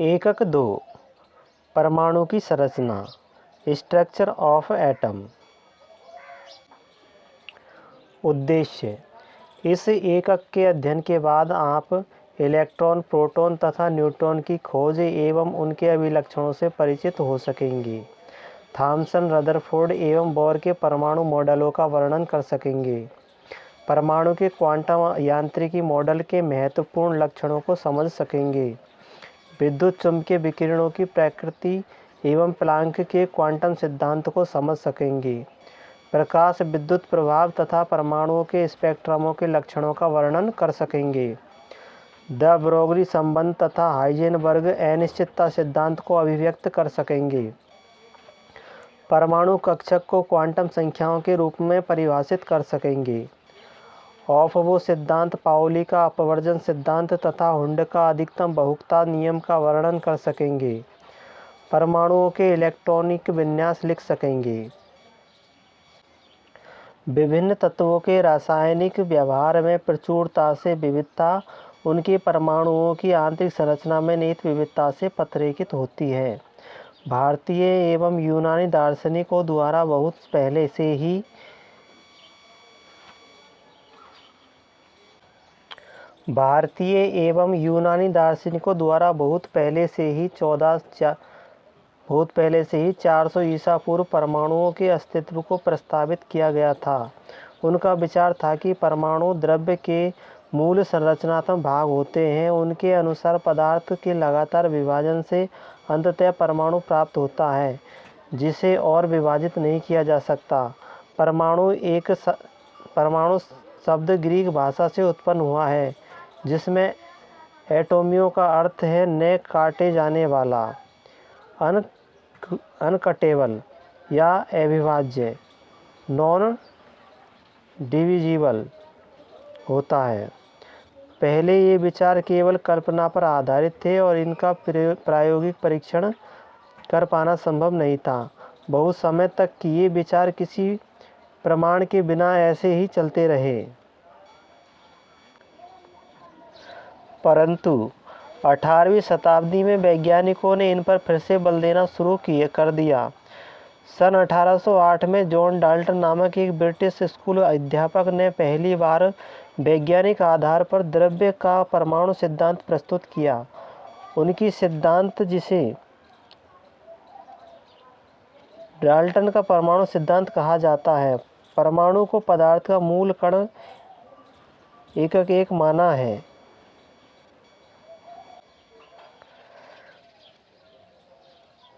एकक 2 परमाणु की संरचना स्ट्रक्चर ऑफ एटम। उद्देश्य, इस एकक के अध्ययन के बाद आप इलेक्ट्रॉन, प्रोटॉन तथा न्यूट्रॉन की खोज एवं उनके अभिलक्षणों से परिचित हो सकेंगे। थॉमसन, रदरफोर्ड एवं बोर के परमाणु मॉडलों का वर्णन कर सकेंगे। परमाणु के क्वांटम यांत्रिकी मॉडल के महत्वपूर्ण लक्षणों को समझ सकेंगे। विद्युत चुम्बकीय विकिरणों की प्रकृति एवं प्लांक के क्वांटम सिद्धांत को समझ सकेंगे। प्रकाश, विद्युत प्रभाव तथा परमाणुओं के स्पेक्ट्रमों के लक्षणों का वर्णन कर सकेंगे। द ब्रोगली संबंध तथा हाइजेनबर्ग अनिश्चितता सिद्धांत को अभिव्यक्त कर सकेंगे। परमाणु कक्षक को क्वांटम संख्याओं के रूप में परिभाषित कर सकेंगे। ऑफ-बो सिद्धांत, पाउली का अपवर्जन सिद्धांत तथा हुंड का अधिकतम बहुपता नियम का वर्णन कर सकेंगे। परमाणुओं के इलेक्ट्रॉनिक विन्यास लिख सकेंगे। विभिन्न तत्वों के रासायनिक व्यवहार में प्रचुरता से विविधता उनके परमाणुओं की आंतरिक संरचना में निहित विविधता से प्रतिरेखित होती है। भारतीय एवं यूनानी दार्शनिकों द्वारा बहुत पहले से ही बहुत पहले से ही 400 ईसा पूर्व परमाणुओं के अस्तित्व को प्रस्तावित किया गया था। उनका विचार था कि परमाणु द्रव्य के मूल संरचनात्मक भाग होते हैं। उनके अनुसार पदार्थ के लगातार विभाजन से अंततः परमाणु प्राप्त होता है, जिसे और विभाजित नहीं किया जा सकता। परमाणु शब्द ग्रीक भाषा से उत्पन्न हुआ है, जिसमें एटोमियो का अर्थ है न काटे जाने वाला, अनकटेबल या अविभाज्य, नॉन डिविजिबल होता है। पहले ये विचार केवल कल्पना पर आधारित थे और इनका प्रायोगिक परीक्षण कर पाना संभव नहीं था। बहुत समय तक ये विचार किसी प्रमाण के बिना ऐसे ही चलते रहे। परंतु 18वीं शताब्दी में वैज्ञानिकों ने इन पर फिर से बल देना शुरू कर दिया। सन 1808 में जॉन डाल्टन नामक एक ब्रिटिश स्कूल अध्यापक ने पहली बार वैज्ञानिक आधार पर द्रव्य का परमाणु सिद्धांत प्रस्तुत किया। उनकी सिद्धांत, जिसे डाल्टन का परमाणु सिद्धांत कहा जाता है, परमाणु को पदार्थ का मूल कण एकक एक माना है।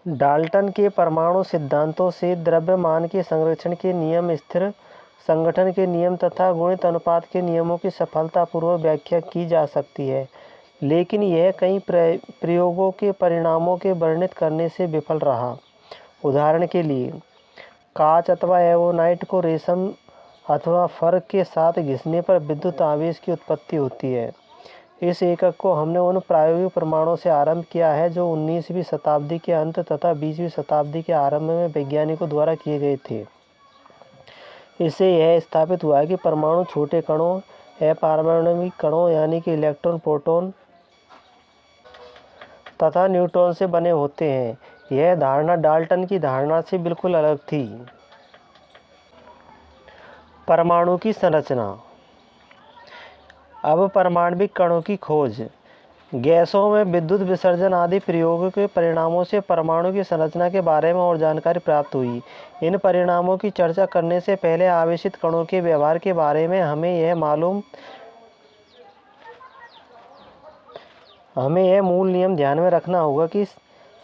डाल्टन के परमाणु सिद्धांतों से द्रव्यमान के संरक्षण के नियम, स्थिर संगठन के नियम तथा गुणित अनुपात के नियमों की सफलतापूर्वक व्याख्या की जा सकती है, लेकिन यह कई प्रयोगों के परिणामों के वर्णित करने से विफल रहा। उदाहरण के लिए, कांच अथवा एवोनाइट को रेशम अथवा फर के साथ घिसने पर विद्युत आवेश की उत्पत्ति होती है। इस एकक को हमने उन प्रायोगिक प्रमाणों से आरंभ किया है जो 19वीं शताब्दी के अंत तथा 20वीं शताब्दी के आरंभ में वैज्ञानिकों द्वारा किए गए थे। इससे यह स्थापित हुआ कि परमाणु छोटे कणों, अपारमाणविक कणों यानी कि इलेक्ट्रॉन, प्रोटॉन तथा न्यूट्रॉन से बने होते हैं। यह धारणा डाल्टन की धारणा से बिल्कुल अलग थी। परमाणु की संरचना। अब परमाणविक कणों की खोज, गैसों में विद्युत विसर्जन आदि प्रयोगों के परिणामों से परमाणु की संरचना के बारे में और जानकारी प्राप्त हुई। इन परिणामों की चर्चा करने से पहले आवेशित कणों के व्यवहार के बारे में हमें यह मूल नियम ध्यान में रखना होगा कि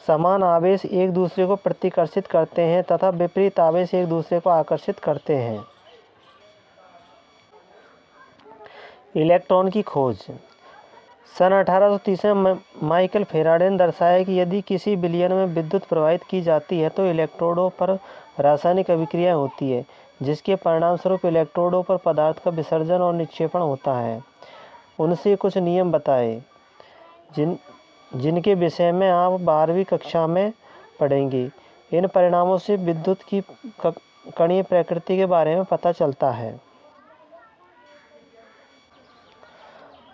समान आवेश एक दूसरे को प्रतिकर्षित करते हैं तथा विपरीत आवेश एक दूसरे को आकर्षित करते हैं। इलेक्ट्रॉन की खोज। सन 1830 में माइकल फैराडे ने दर्शाया कि यदि किसी विलयन में विद्युत प्रवाहित की जाती है तो इलेक्ट्रोडों पर रासायनिक अभिक्रिया होती है, जिसके परिणामस्वरूप इलेक्ट्रोडों पर पदार्थ का विसर्जन और निक्षेपण होता है। उनसे कुछ नियम बताए जिनके विषय में आप 12वीं कक्षा में पढ़ेंगे। इन परिणामों से विद्युत की कणीय प्रकृति के बारे में पता चलता है।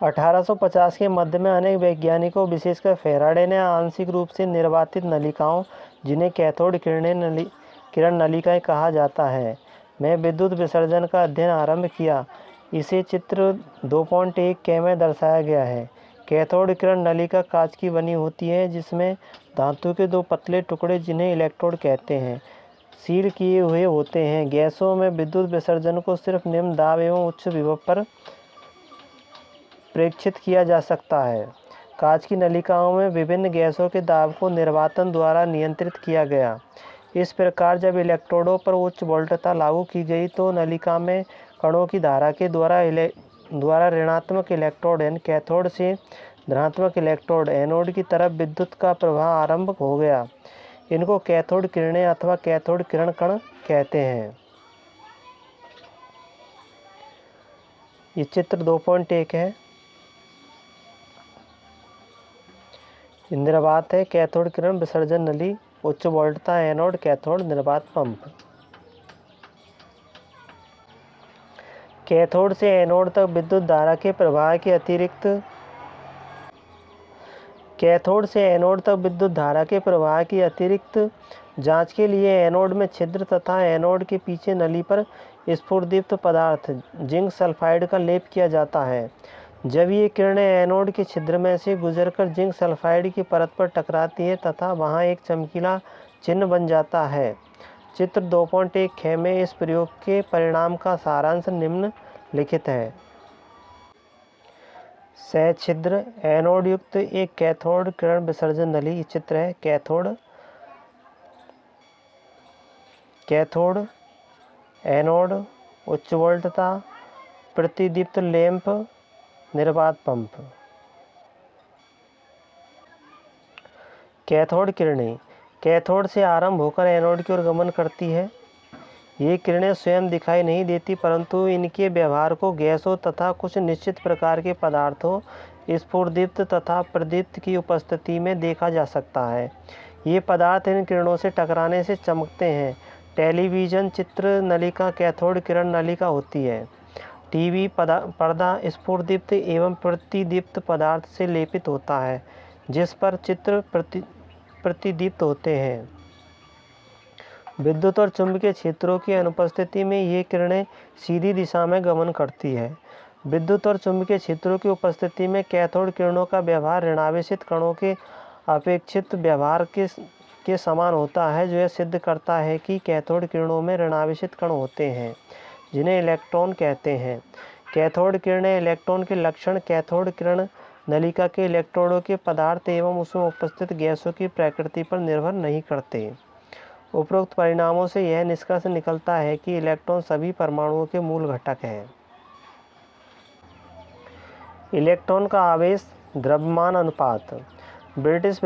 1850 के मध्य में अनेक वैज्ञानिकों विशेषकर फैराडे ने आंशिक रूप से निर्वातित नलिकाओं, जिन्हें कैथोड किरण नलिकाएं कहा जाता है, में विद्युत विसर्जन का अध्ययन आरंभ किया। इसे चित्र 2.1 के में दर्शाया गया है। कैथोड किरण नलिका कांच की बनी होती है, जिसमें धातु के 2 पतले टुकड़े, जिन्हें इलेक्ट्रोड कहते हैं, सील किए हुए होते हैं। गैसों में विद्युत विसर्जन को सिर्फ निम्न दाब एवं उच्च विभव पर प्रेक्षित किया जा सकता है। कांच की नलिकाओं में विभिन्न गैसों के दाब को निर्वातन द्वारा नियंत्रित किया गया। इस प्रकार जब इलेक्ट्रोडों पर उच्च वोल्टता लागू की गई तो नलिका में कणों की धारा के द्वारा ऋणात्मक इलेक्ट्रोड यानी कैथोड से धनात्मक इलेक्ट्रोड एनोड की तरफ विद्युत का प्रवाह आरंभ हो गया। इनको कैथोड किरणें अथवा कैथोड किरण कण कहते हैं। ये चित्र 2.1 है। निर्वात है कैथोड किरण विसर्जन नली, उच्च वोल्टता एनोड, कैथोड निर्वात पंप। कैथोड से एनोड तक विद्युत धारा के प्रवाह के अतिरिक्त कैथोड से एनोड तक विद्युत धारा के प्रवाह की अतिरिक्त जांच के लिए एनोड में छिद्र तथा एनोड के पीछे नली पर स्फुरदीप्त पदार्थ जिंक सल्फाइड का लेप किया जाता है। जब ये किरणें एनोड के छिद्र में से गुजरकर जिंक सल्फाइड की परत पर टकराती है तथा वहां एक चमकीला चिन्ह बन जाता है। चित्र 2.1 में इस प्रयोग के परिणाम का सारांश निम्नलिखित है। सछिद्र एनोड युक्त एक कैथोड किरण विसर्जन नली। ये चित्र है। कैथोड एनोड, उच्च वोल्टता, प्रतिदीप्त लैंप, निर्वात पंप। कैथोड किरणें कैथोड से आरंभ होकर एनोड की ओर गमन करती है। ये किरणें स्वयं दिखाई नहीं देती, परंतु इनके व्यवहार को गैसों तथा कुछ निश्चित प्रकार के पदार्थों, स्फुरदीप्त तथा प्रदीप्त की उपस्थिति में देखा जा सकता है। ये पदार्थ इन किरणों से टकराने से चमकते हैं। टेलीविजन चित्र नलिका कैथोड किरण नलिका होती है। टीवी पर्दा स्फुरदीप्त एवं प्रतिदीप्त पदार्थ से लेपित होता है, जिस पर चित्र प्रतिदीप्त होते हैं। विद्युत और चुंबकीय क्षेत्रों की अनुपस्थिति में ये किरणें सीधी दिशा में गमन करती है। विद्युत और चुंबकीय क्षेत्रों की उपस्थिति में कैथोड किरणों का व्यवहार ऋणावेशित कणों के अपेक्षित व्यवहार के समान होता है, जो यह सिद्ध करता है कि कैथोड किरणों में ऋणावेशित कण होते हैं, जिन्हें इलेक्ट्रॉन कहते हैं। कैथोड किरणें इलेक्ट्रॉन के लक्षण कैथोड किरण नलिका के इलेक्ट्रोडों के पदार्थ एवं उसमें उपस्थित गैसों की प्रकृति पर निर्भर नहीं करते। उपरोक्त परिणामों से यह निष्कर्ष निकलता है कि इलेक्ट्रॉन सभी परमाणुओं के मूल घटक हैं। इलेक्ट्रॉन का आवेश द्रव्यमान अनुपात। ब्रिटिश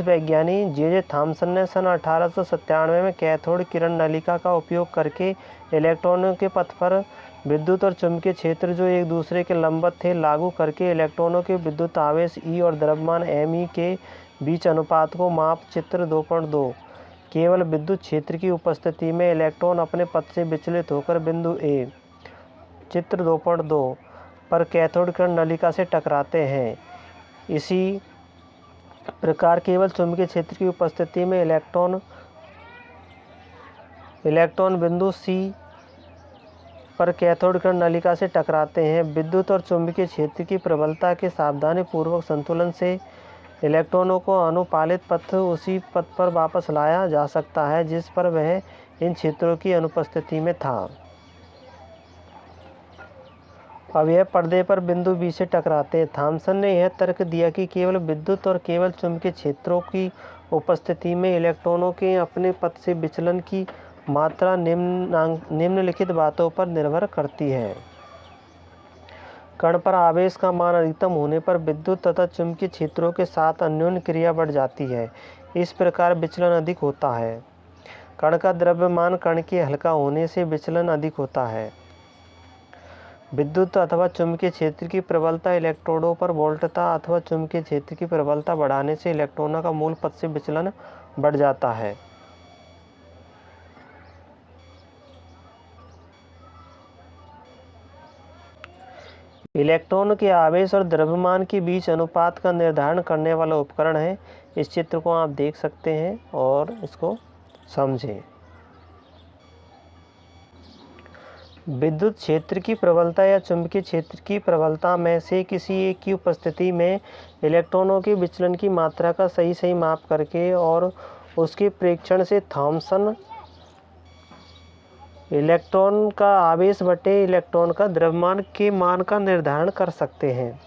वैज्ञानिक जे थॉमसन ने सन 1897 में कैथोड किरण नलिका का उपयोग करके इलेक्ट्रॉनों के पथ पर विद्युत और चुंबकीय क्षेत्र जो एक दूसरे के लंबवत थे लागू करके इलेक्ट्रॉनों के विद्युत आवेश ई और द्रव्यमान एम के बीच अनुपात को माप। चित्र 2.2 केवल विद्युत क्षेत्र की उपस्थिति में इलेक्ट्रॉन अपने पथ से विचलित होकर बिंदु ए चित्र 2.2 पर कैथोड किरण नलिका से टकराते हैं। इसी प्रकार केवल चुंबकीय क्षेत्र की उपस्थिति में इलेक्ट्रॉन बिंदु सी पर कैथोड किरण नलिका से टकराते हैं। विद्युत और चुंबकीय क्षेत्र की प्रबलता के सावधानीपूर्वक संतुलन से इलेक्ट्रॉनों को अनुपालित पथ उसी पथ पर वापस लाया जा सकता है जिस पर वह इन क्षेत्रों की अनुपस्थिति में था। अब यह पर्दे पर बिंदु बी से टकराते हैं। थॉमसन ने यह तर्क दिया कि केवल विद्युत और केवल चुंबकीय क्षेत्रों की उपस्थिति में इलेक्ट्रॉनों के अपने पथ से विचलन की मात्रा निम्नलिखित बातों पर निर्भर करती है। कण पर आवेश का मान अधिकतम होने पर विद्युत तथा चुंबकीय क्षेत्रों के साथ अन्योन्य क्रिया बढ़ जाती है। इस प्रकार विचलन अधिक होता है। कण का द्रव्यमान कण के हल्का होने से विचलन अधिक होता है। विद्युत अथवा चुंबकीय क्षेत्र की प्रबलता इलेक्ट्रोडों पर वोल्टता अथवा चुंबकीय क्षेत्र की प्रबलता बढ़ाने से इलेक्ट्रॉनों का मूल पथ से विचलन बढ़ जाता है। इलेक्ट्रॉन के आवेश और द्रव्यमान के बीच अनुपात का निर्धारण करने वाला उपकरण है। इस चित्र को आप देख सकते हैं और इसको समझें। विद्युत क्षेत्र की प्रबलता या चुंबकीय क्षेत्र की प्रबलता में से किसी एक की उपस्थिति में इलेक्ट्रॉनों के विचलन की मात्रा का सही माप करके और उसके प्रेक्षण से थॉमसन इलेक्ट्रॉन का आवेश बटे इलेक्ट्रॉन का द्रव्यमान के मान का निर्धारण कर सकते हैं।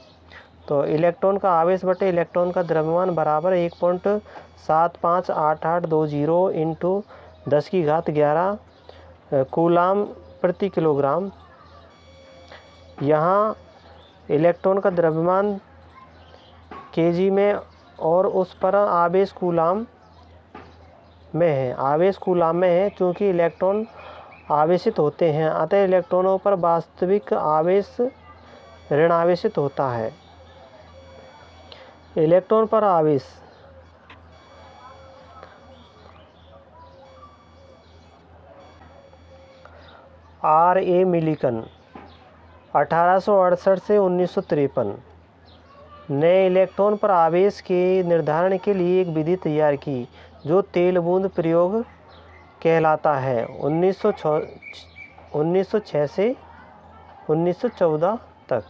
तो इलेक्ट्रॉन का आवेश बटे इलेक्ट्रॉन का द्रव्यमान बराबर 1.758820 इंटू 10⁻11 कूलाम प्रति किलोग्राम। यहाँ इलेक्ट्रॉन का द्रव्यमान केजी में और उस पर आवेश कूलाम में है। आवेश कूलाम में है क्योंकि इलेक्ट्रॉन आवेशित होते हैं, अतः इलेक्ट्रॉनों पर वास्तविक आवेश ऋणावेशित होता है। इलेक्ट्रॉन पर आवेश R.A. मिलिकन 1868 से 1953 ने इलेक्ट्रॉन पर आवेश के निर्धारण के लिए एक विधि तैयार की जो तेल बूंद प्रयोग कहलाता है। 1906 से 1914 तक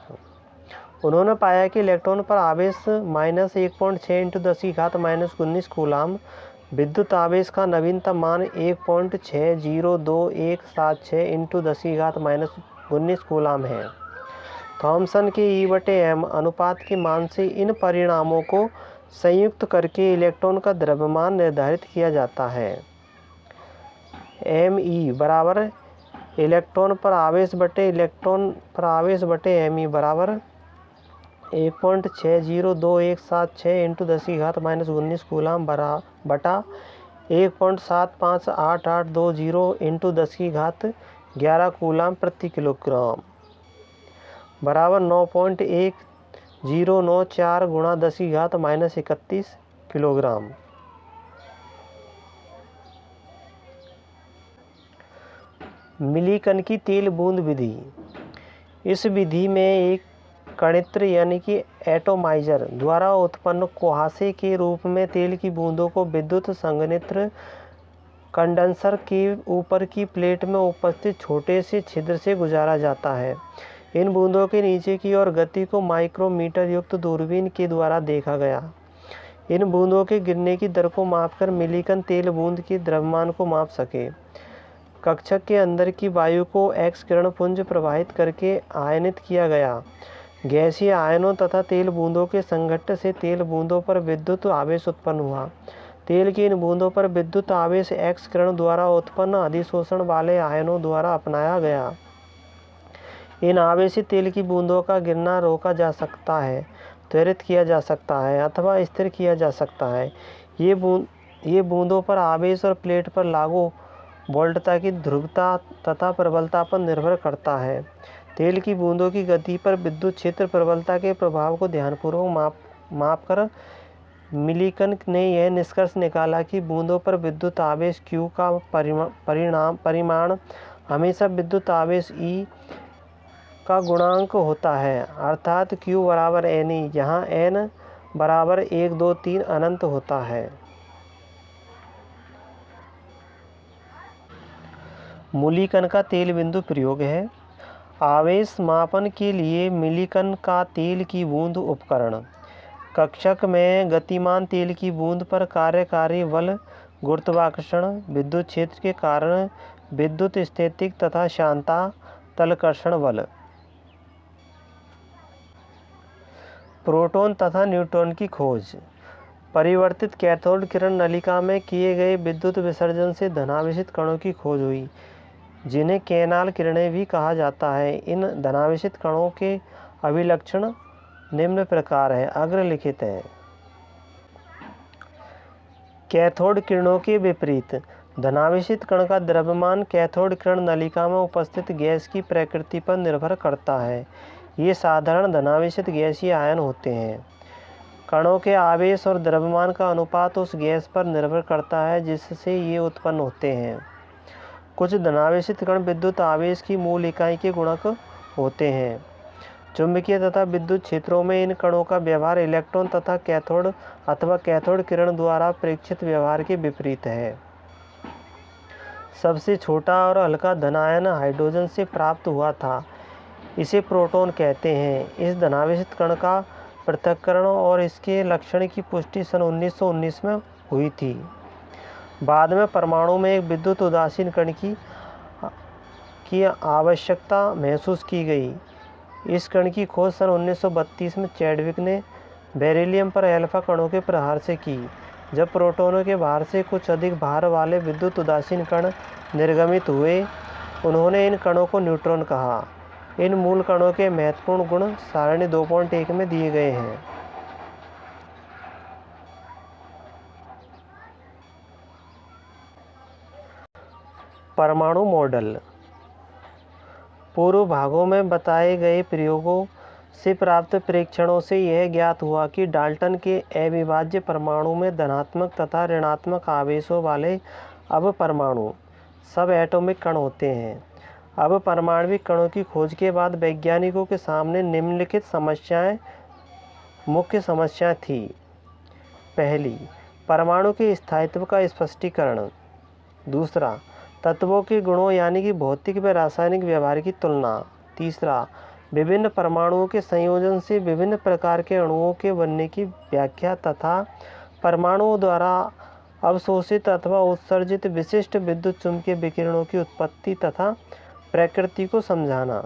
उन्होंने पाया कि इलेक्ट्रॉन पर आवेश -1.6 इंटू 10⁻−19 कूलाम, विद्युत आवेश का नवीनतम मान 1.602176 इंटू 10⁻−19 कूलाम है। थॉमसन के E/m अनुपात के मान से इन परिणामों को संयुक्त करके इलेक्ट्रॉन का द्रव्यमान निर्धारित किया जाता है। Me बराबर इलेक्ट्रॉन पर आवेश बटे इलेक्ट्रॉन पर आवेश बटे Me बराबर 1.602176 इंटू 10⁻−19 कूलाम बटा 1.758820 इंटू 10⁻11 कूलाम प्रति किलोग्राम बराबर 9.1094 गुणा 10⁻31 किलोग्राम। मिलिकन की तेल बूंद विधि। इस विधि में एक कणित्र यानी कि एटोमाइजर द्वारा उत्पन्न कुहासे के रूप में तेल की बूंदों को विद्युत संघनित्र कंडेंसर के ऊपर की प्लेट में उपस्थित छोटे से छिद्र से गुजारा जाता है। इन बूंदों के नीचे की ओर गति को माइक्रोमीटर युक्त दूरबीन के द्वारा देखा गया। इन बूंदों के गिरने की दर को मापकर मिलिकन तेल बूंद के द्रव्यमान को माप सके। कक्षक के अंदर की वायु को एक्स किरण पुंज प्रवाहित करके आयनित किया गया। गैसीय आयनों तथा तेल बूंदों के संघट्ट से तेल बूंदों पर विद्युत आवेश उत्पन्न हुआ। तेल की इन बूंदों पर विद्युत आवेश एक्स किरण द्वारा उत्पन्न अधिशोषण वाले आयनों द्वारा अपनाया गया। इन आवेशित तेल की बूंदों का गिरना रोका जा सकता है, त्वरित किया जा सकता है अथवा स्थिर किया जा सकता है। ये बूंदों पर आवेश और प्लेट पर लागू वोल्टता की ध्रुवता तथा प्रबलता पर निर्भर करता है। तेल की बूंदों की गति पर विद्युत क्षेत्र प्रबलता के प्रभाव को ध्यानपूर्वक माप कर मिलिकन ने यह निष्कर्ष निकाला कि बूंदों पर विद्युत आवेश Q का परिमाण हमेशा विद्युत आवेश E का गुणांक होता है, अर्थात Q बराबर Ne, जहाँ N बराबर 1, 2, 3 अनंत होता है। मिलिकन का तेल बिंदु प्रयोग है। आवेश मापन के लिए मिलिकन का तेल की बूंद उपकरण। कक्षक में गतिमान तेल की बूंद पर कार्यकारी बल गुरुत्वाकर्षण, विद्युत क्षेत्र के कारण विद्युत स्थैतिक तथा शांता तलकर्षण बल। प्रोटॉन तथा न्यूट्रॉन की खोज। परिवर्तित कैथोड किरण नलिका में किए गए विद्युत विसर्जन से धनावेशित कणों की खोज हुई, जिन्हें कैनाल किरणें भी कहा जाता है। इन धनावेशित कणों के अभिलक्षण निम्न प्रकार है, अग्रलिखित है। कैथोड किरणों के विपरीत धनावेशित कण का द्रव्यमान कैथोड किरण नलिका में उपस्थित गैस की प्रकृति पर निर्भर करता है। ये साधारण धनावेशित गैसीय आयन होते हैं। कणों के आवेश और द्रव्यमान का अनुपात उस गैस पर निर्भर करता है जिससे ये उत्पन्न होते हैं। कुछ धनावेशित कण विद्युत आवेश की मूल इकाई के गुणक होते हैं। चुंबकीय तथा विद्युत क्षेत्रों में इन कणों का व्यवहार इलेक्ट्रॉन तथा कैथोड अथवा कैथोड किरण द्वारा प्रेक्षित व्यवहार के विपरीत है। सबसे छोटा और हल्का धनायन हाइड्रोजन से प्राप्त हुआ था, इसे प्रोटॉन कहते हैं। इस धनावेशित कण का पृथक्करण और इसके लक्षण की पुष्टि सन 1919 में हुई थी। बाद में परमाणु में एक विद्युत उदासीन कण की आवश्यकता महसूस की गई। इस कण की खोज सन 1932 में चैडविक ने बेरिलियम पर अल्फा कणों के प्रहार से की। जब प्रोटॉनों के बाहर से कुछ अधिक भार वाले विद्युत उदासीन कण निर्गमित हुए, उन्होंने इन कणों को न्यूट्रॉन कहा। इन मूल कणों के महत्वपूर्ण गुण सारणी 2.1 में दिए गए हैं। परमाणु मॉडल। पूर्व भागों में बताए गए प्रयोगों से प्राप्त प्रेक्षणों से यह ज्ञात हुआ कि डाल्टन के अविभाज्य परमाणु में धनात्मक तथा ऋणात्मक आवेशों वाले अपपरमाणु सब एटॉमिक कण होते हैं। अब परमाणविक कणों की खोज के बाद वैज्ञानिकों के सामने निम्नलिखित मुख्य समस्याएं थी। पहली, परमाणु के स्थायित्व का स्पष्टीकरण। दूसरा, तत्वों के गुणों यानी कि भौतिक व रासायनिक व्यवहार की तुलना। तीसरा, विभिन्न परमाणुओं के संयोजन से विभिन्न प्रकार के अणुओं के बनने की व्याख्या तथा परमाणुओं द्वारा अवशोषित अथवा उत्सर्जित विशिष्ट विद्युत चुम्बकीय विकिरणों की उत्पत्ति तथा प्रकृति को समझाना।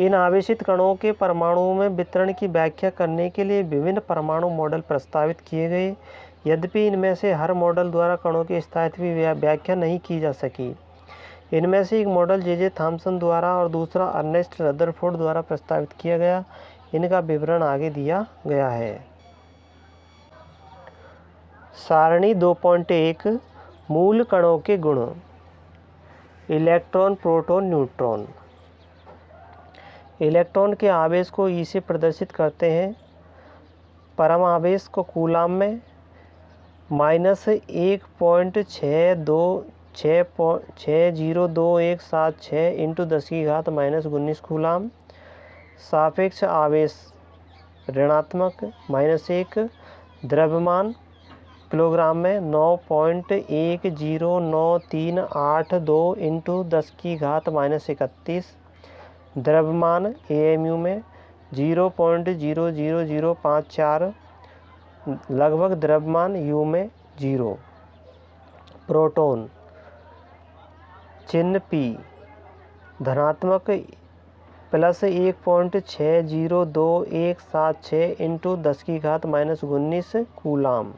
इन आवेशित कणों के परमाणुओं में वितरण की व्याख्या करने के लिए विभिन्न परमाणु मॉडल प्रस्तावित किए गए। यद्यपि इनमें से हर मॉडल द्वारा कणों के स्थायित्व की व्याख्या नहीं की जा सकी। इनमें से एक मॉडल जे थॉमसन द्वारा और दूसरा अर्नेस्ट रदरफोर्ड द्वारा प्रस्तावित किया गया। इनका विवरण आगे दिया गया है। सारणी 2.1 मूल कणों के गुण। Electron, proton, neutron. इलेक्ट्रॉन के आवेश को ई से प्रदर्शित करते हैं। परम आवेश को कूलाम में -1.602160276 इंटू 10⁻⁻19 कूलाम। सापेक्ष आवेश ऋणात्मक -1 द्रव्यमान किलोग्राम में 9.109382 इंटू 10⁻31 द्रव्यमान एएमयू में 0.00054 लगभग द्रव्यमान यू में 0। प्रोटॉन चिन्ह P धनात्मक +1.602176 इंटू 10⁻⁻19 कूलाम।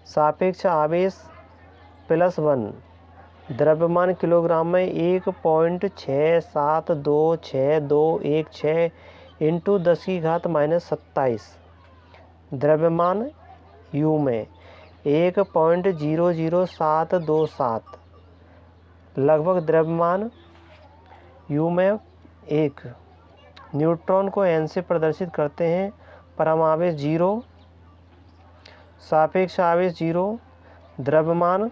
सापेक्ष आवेश +1 द्रव्यमान किलोग्राम में 1.672616 इंटू 10⁻⁻27 द्रव्यमान यू में 1.00727 लगभग द्रव्यमान यू में 1। न्यूट्रॉन को n से प्रदर्शित करते हैं। परम आवेश 0, सापेक्ष आवेश 0, द्रव्यमान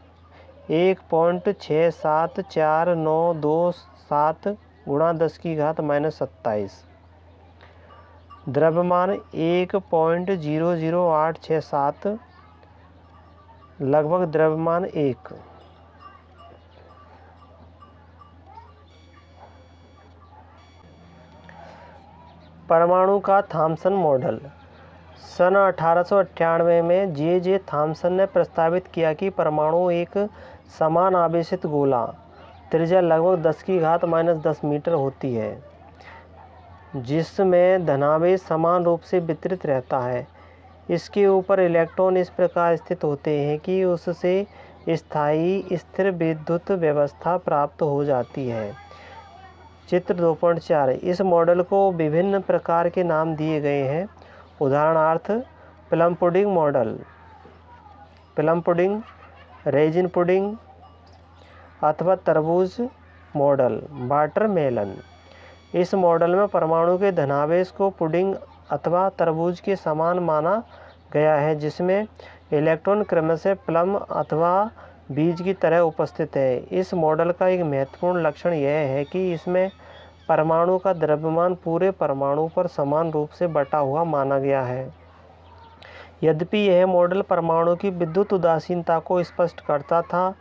1.674927 गुणा 10⁻⁻27 द्रव्यमान 1.00867 लगभग द्रव्यमान 1। परमाणु का थॉमसन मॉडल। सन 1898 में जे थॉमसन ने प्रस्तावित किया कि परमाणु एक समान आवेशित गोला त्रिज्या लगभग 10⁻⁻10 मीटर होती है, जिसमें धनावेश समान रूप से वितरित रहता है। इसके ऊपर इलेक्ट्रॉन इस प्रकार स्थित होते हैं कि उससे स्थायी स्थिर विद्युत व्यवस्था प्राप्त हो जाती है। चित्र 2.4। इस मॉडल को विभिन्न प्रकार के नाम दिए गए हैं। उदाहरणार्थ plum pudding model, plum pudding, resin pudding अथवा तरबूज मॉडल, वाटरमेलन। इस मॉडल में परमाणु के धनावेश को पुडिंग अथवा तरबूज के समान माना गया है, जिसमें इलेक्ट्रॉन क्रमशः प्लम अथवा बीज की तरह उपस्थित है। इस मॉडल का एक महत्वपूर्ण लक्षण यह है कि इसमें परमाणु का द्रव्यमान पूरे परमाणु पर समान रूप से बटा हुआ माना गया है। यद्यपि यह मॉडल परमाणु की विद्युत उदासीनता को स्पष्ट करता था,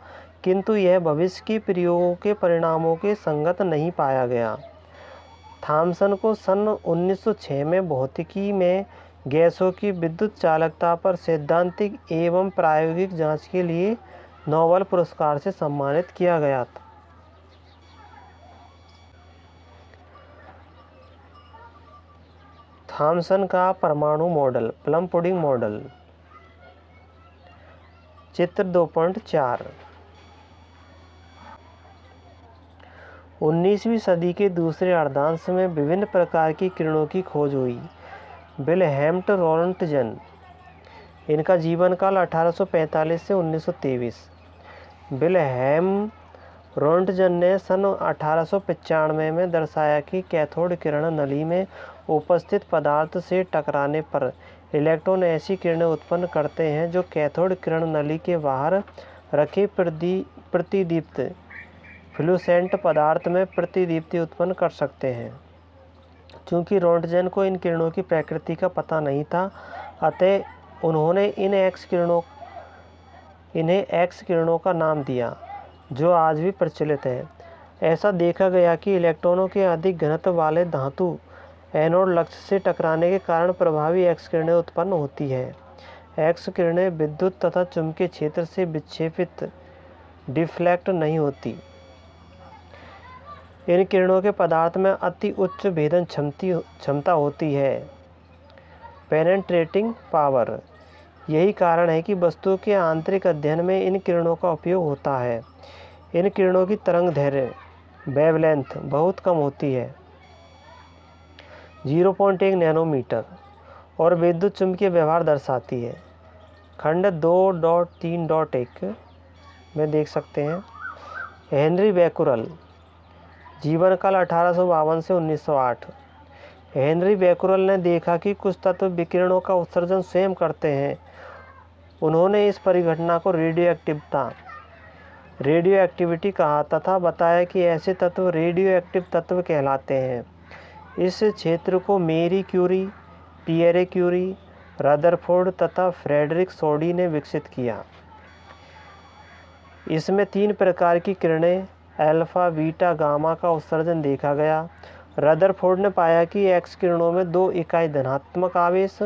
किंतु यह भविष्य के प्रयोगों के परिणामों के संगत नहीं पाया गया। थॉमसन को सन 1906 में भौतिकी में गैसों की विद्युत चालकता पर सैद्धांतिक एवं प्रायोगिक जांच के लिए नोबेल पुरस्कार से सम्मानित किया गया था। थॉमसन का परमाणु मॉडल, प्लम पुडिंग मॉडल। चित्र 2.4। 19वीं सदी के दूसरे अर्धांश में विभिन्न प्रकार की किरणों की खोज हुई। विल्हेल्म रोंटगेन, इनका जीवन काल 1845 से 1923। विल्हेल्म रोंटगेन ने सन 1895 में दर्शाया कि कैथोड किरण नली में उपस्थित पदार्थ से टकराने पर इलेक्ट्रॉन ऐसी किरणें उत्पन्न करते हैं जो कैथोड किरण नली के बाहर रखे प्रतिदीप्त फ्लूसेंट पदार्थ में प्रतिदीप्ति उत्पन्न कर सकते हैं। चूँकि रोंटगेन को इन किरणों की प्रकृति का पता नहीं था, अतः उन्होंने इन्हें एक्स किरणों का नाम दिया, जो आज भी प्रचलित है। ऐसा देखा गया कि इलेक्ट्रॉनों के अधिक घनत्व वाले धातु एनोड लक्ष्य से टकराने के कारण प्रभावी एक्स किरणें उत्पन्न होती है। एक्स किरणें विद्युत तथा चुंबकीय क्षेत्र से विक्षेपित डिफ्लेक्ट नहीं होती। इन किरणों के पदार्थ में अति उच्च भेदन क्षमता होती है, पेनेट्रेटिंग पावर। यही कारण है कि वस्तु के आंतरिक अध्ययन में इन किरणों का उपयोग होता है। इन किरणों की तरंग दैर्घ्य वेवलेंथ बहुत कम होती है, 0.1 नैनोमीटर, और विद्युत चुंबकीय व्यवहार दर्शाती है। खंड 2.3.1 में देख सकते हैं। हेनरी बैकुरल, जीवन काल 1852 से 1908। हेनरी बैकुरल ने देखा कि कुछ तत्व विकिरणों का उत्सर्जन स्वयं करते हैं। उन्होंने इस परिघटना को रेडियोएक्टिविटी कहा तथा बताया कि ऐसे तत्व रेडियोएक्टिव तत्व कहलाते हैं। इस क्षेत्र को Marie Curie, Pierre Curie, Rutherford तथा फ्रेडरिक सोडी ने विकसित किया। इसमें 3 प्रकार की किरणें अल्फा, बीटा, गामा का उत्सर्जन देखा गया। रदरफोर्ड ने पाया कि एक्स किरणों में 2 इकाई धनात्मक आवेश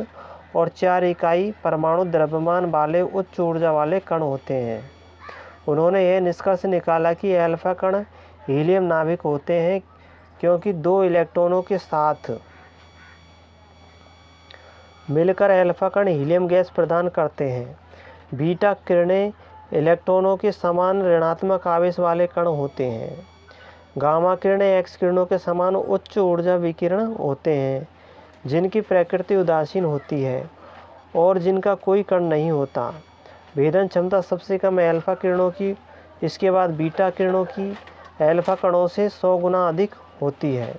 और 4 इकाई परमाणु द्रव्यमान वाले उच्च ऊर्जा वाले कण होते हैं। उन्होंने यह निष्कर्ष निकाला कि अल्फा कण हीलियम नाभिक होते हैं, क्योंकि 2 इलेक्ट्रॉनों के साथ मिलकर अल्फा कण हीलियम गैस प्रदान करते हैं। बीटा किरणें इलेक्ट्रॉनों के समान ऋणात्मक आवेश वाले कण होते हैं। गामा किरणें एक्स किरणों के समान उच्च ऊर्जा विकिरण होते हैं, जिनकी प्रकृति उदासीन होती है और जिनका कोई कण नहीं होता। भेदन क्षमता सबसे कम अल्फा किरणों की, इसके बाद बीटा किरणों की अल्फा कणों से 100 गुना अधिक होती है।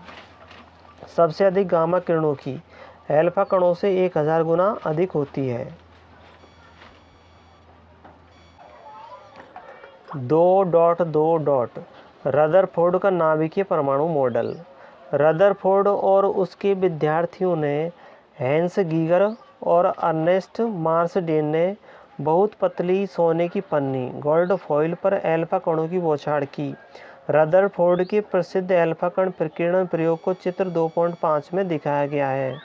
सबसे अधिक गामा किरणों की अल्फा कणों से 1000 गुना अधिक होती है। 2.2. रदरफोर्ड का नाभिकीय परमाणु मॉडल। रदरफोर्ड और उसके विद्यार्थियों ने हैंस गीगर और अर्नेस्ट मार्सडेन ने बहुत पतली सोने की पन्नी गोल्ड फॉइल पर अल्फा कणों की बौछार की। रदरफोर्ड के प्रसिद्ध अल्फा कण प्रकीर्णन प्रयोग को चित्र 2.5 में दिखाया गया है।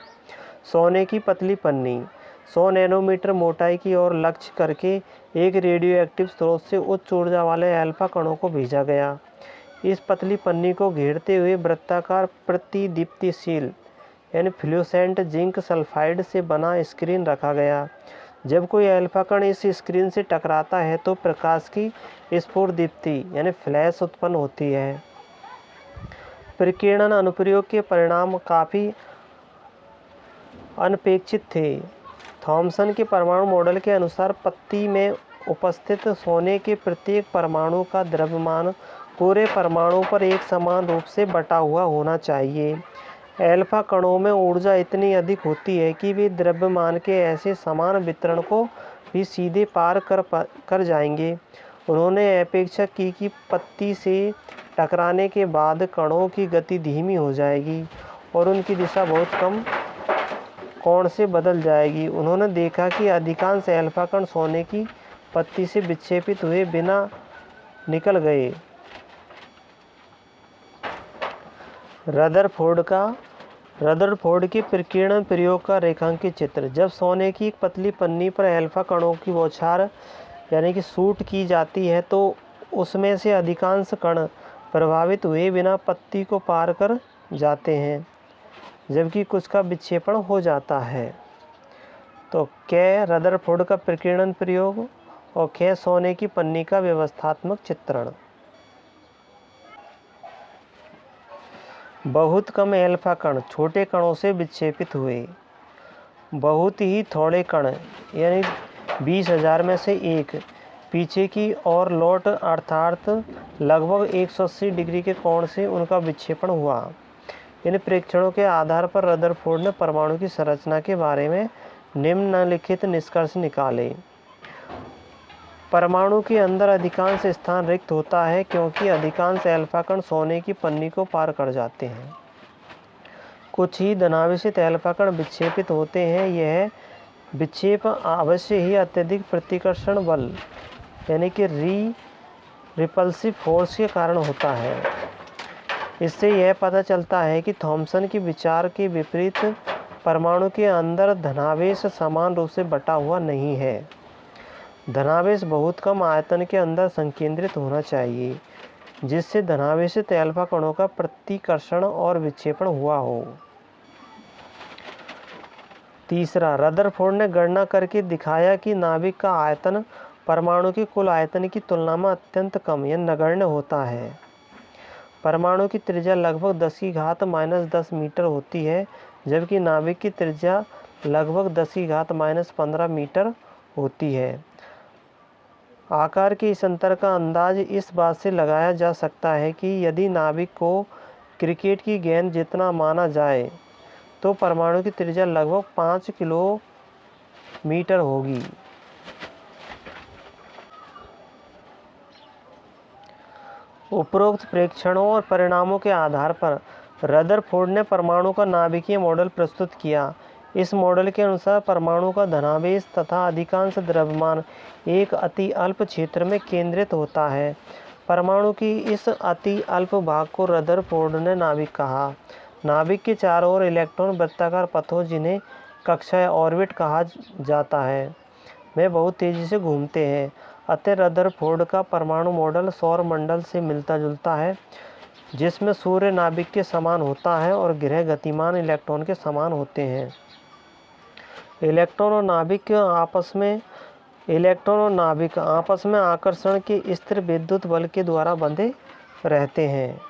सोने की पतली पन्नी 100 नैनोमीटर मोटाई की ओर लक्ष्य करके एक रेडियोएक्टिव स्रोत से उच्च ऊर्जा वाले अल्फा कणों को भेजा गया। इस पतली पन्नी को घेरते हुए वृत्ताकार प्रतिदीप्तिशील यानी फ्लूसेंट जिंक सल्फाइड से बना स्क्रीन रखा गया। जब कोई अल्फा कण इस स्क्रीन से टकराता है तो प्रकाश की स्फुरदीप्ति यानी फ्लैश उत्पन्न होती है। प्रकीर्णन अनुप्रयोग के परिणाम काफ़ी अनपेक्षित थे। थॉमसन के परमाणु मॉडल के अनुसार पत्ती में उपस्थित सोने के प्रत्येक परमाणु का द्रव्यमान पूरे परमाणु पर एक समान रूप से बटा हुआ होना चाहिए। अल्फा कणों में ऊर्जा इतनी अधिक होती है कि वे द्रव्यमान के ऐसे समान वितरण को भी सीधे पार कर जाएंगे उन्होंने अपेक्षा की कि पत्ती से टकराने के बाद कणों की गति धीमी हो जाएगी और उनकी दिशा बहुत कम कोण से बदल जाएगी। उन्होंने देखा कि अधिकांश अल्फा कण सोने की पत्ती से विक्षेपित हुए बिना निकल गए। रदरफोर्ड के प्रकीर्णन प्रयोग का रेखांकित चित्र। जब सोने की एक पतली पन्नी पर अल्फा कणों की बौछार यानी कि शूट की जाती है तो उसमें से अधिकांश कण प्रभावित हुए बिना पत्ती को पार कर जाते हैं, जबकि कुछ का विक्षेपण हो जाता है। तो क रदरफोर्ड का प्रकीर्णन प्रयोग और ख सोने की पन्नी का व्यवस्थात्मक चित्रण। बहुत कम अल्फा कण छोटे कणों से विक्षेपित हुए। बहुत ही थोड़े कण यानी 20,000 में से एक पीछे की ओर लौट अर्थात लगभग 180 डिग्री के कोण से उनका विक्षेपण हुआ। इन प्रेक्षणों के आधार पर रदरफोर्ड ने परमाणु की संरचना के बारे में निम्नलिखित निष्कर्ष निकाले। परमाणु के अंदर अधिकांश स्थान रिक्त होता है क्योंकि अधिकांश अल्फा कण सोने की पन्नी को पार कर जाते हैं। कुछ ही धनावेशित अल्फा कण विक्षेपित होते हैं। यह विक्षेप अवश्य ही अत्यधिक प्रतिकर्षण बल यानी कि रिपल्सिव फोर्स के कारण होता है। इससे यह पता चलता है कि थॉमसन के विचार के विपरीत परमाणु के अंदर धनावेश समान रूप से बटा हुआ नहीं है। धनावेश बहुत कम आयतन के अंदर संकेंद्रित होना चाहिए, जिससे धनावेशित अल्फा कणों का प्रतिकर्षण और विक्षेपण हुआ हो। तीसरा, रदरफोर्ड ने गणना करके दिखाया कि नाभिक का आयतन परमाणु के कुल आयतन की तुलना में अत्यंत कम या नगण्य होता है। परमाणु की त्रिज्या लगभग 10⁻⁻10 मीटर होती है, जबकि नाभिक की त्रिज्या लगभग 10⁻⁻15 मीटर होती है। आकार के इस अंतर का अंदाज इस बात से लगाया जा सकता है कि यदि नाभिक को क्रिकेट की गेंद जितना माना जाए तो परमाणु की त्रिज्या लगभग 5 किलोमीटर होगी। उपरोक्त प्रेक्षणों और परिणामों के आधार पर रदरफोर्ड ने परमाणु का नाभिकीय मॉडल प्रस्तुत किया। इस मॉडल के अनुसार परमाणु का धनावेश तथा अधिकांश द्रव्यमान एक अति अल्प क्षेत्र में केंद्रित होता है। परमाणु की इस अति अल्प भाग को रदरफोर्ड ने नाभिक कहा। नाभिक के चारों ओर इलेक्ट्रॉन वृत्ताकार पथों, जिन्हें कक्षा या ऑर्बिट कहा जाता है, वे बहुत तेजी से घूमते हैं। अतः रदरफोर्ड का परमाणु मॉडल सौर मंडल से मिलता जुलता है, जिसमें सूर्य नाभिक के समान होता है और ग्रह गतिमान इलेक्ट्रॉन के समान होते हैं। इलेक्ट्रॉन और नाभिक आपस में आकर्षण के स्थिर विद्युत बल के द्वारा बंधे रहते हैं।